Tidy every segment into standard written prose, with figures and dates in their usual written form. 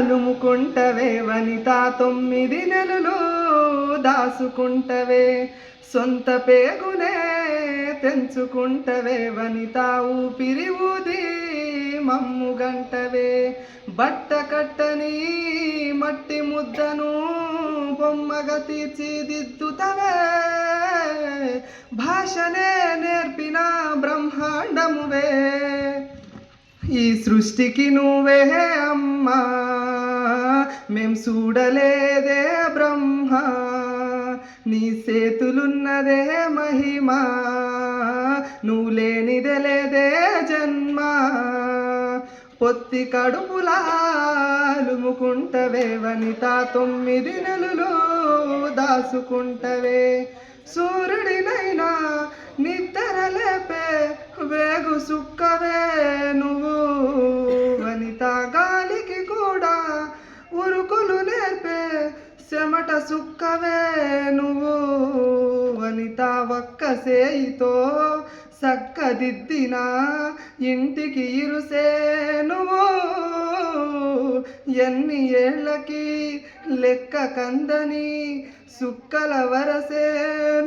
లుముకుంటవే వనిత 9 నెలలు దాసుకుంటవే సొంత పేగునే తెంచుకుంటవే వనిత ఊపిరి ఊది మమ్ము గంటవే బట్ట కట్టని మట్టి ముద్దను బొమ్మగా తీర్చిదిద్దుతవే భాషనే నేర్పిన బ్రహ్మాండమువే ఈ సృష్టికి నువ్వే అమ్మా మేం చూడలేదే బ్రహ్మ నీ చేతులున్నదే మహిమా నువ్వు లేనిదే లేదే జన్మ పొత్తి కడుపులాలుముకుంటవే వనిత 9 నెలలు దాసుకుంటవే సూర్యుడినైనా నిద్ర లేపే వేగు సుక్కవే నువ్వు వనిత గాలికి కూడా ఉరుకులు నేర్పే చెమట సుక్కవే నువ్వు వనిత ఒక్క సేయితో సక్కదిద్దిన ఇంటికి ఇరుసే నువ్వు ఎన్ని ఏళ్ళకి లెక్క కందని సుక్కల వరసే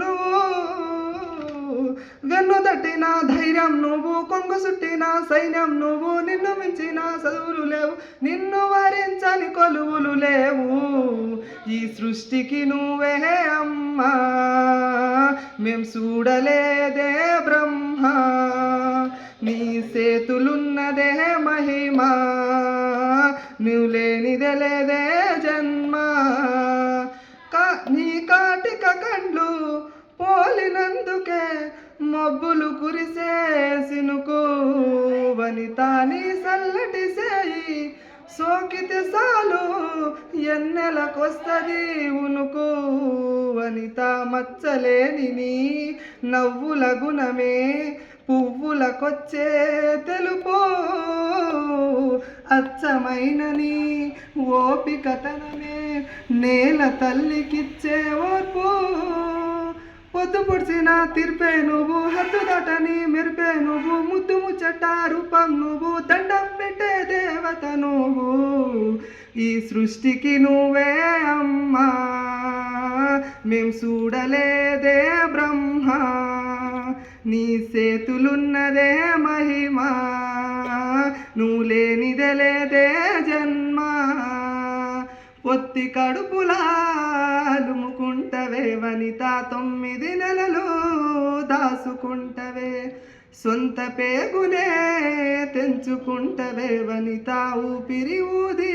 నువ్వు వెన్ను తట్టిన ధైర్యం నువ్వు కొంగు సుట్టిన సైన్యం నువ్వు నిన్ను మించిన చదువులు లేవు నిన్ను వరించని కొలువులు లేవు ఈ సృష్టికి నువ్వే అమ్మా మేం చూడలేదే బ్రహ్మ నీ చేతులున్నదే మహిమా నువ్వు లేనిదే లేదే జన్మ నీ కాటిక కండ్లు పోలినందుకే మబ్బులు కురిసే సినుకు వనిత నీ సల్లటి సేయి సోకితే సాలు ఎన్నెలకొస్తది ఉనుకు వనిత మచ్చలేని నీ నవ్వుల గుణమే పువ్వులకొచ్చే తెలుపు అచ్చమైన నీ ఓపికతనమే నేల తల్లికిచ్చే ఓర్పు పొద్దు పొడిచిన తీర్పే నువ్వు హద్దు దాటని మెరిపే నువ్వు ముద్దు ముచ్చట రూపం నువ్వు దండం పెట్టే దేవత నువ్వు ఈ సృష్టికి నువ్వే అమ్మా మేం చూడలేదే బ్రహ్మ నీ చేతులున్నదే మహిమా నువ్వు లేనిదే లేదే జన్మ పొత్తి కడుపులాలుముకుంటవే వనిత 9 నెలలు దాసుకుంటవే సొంత పేగునే తెంచుకుంటవే వనిత ఊపిరి ఊది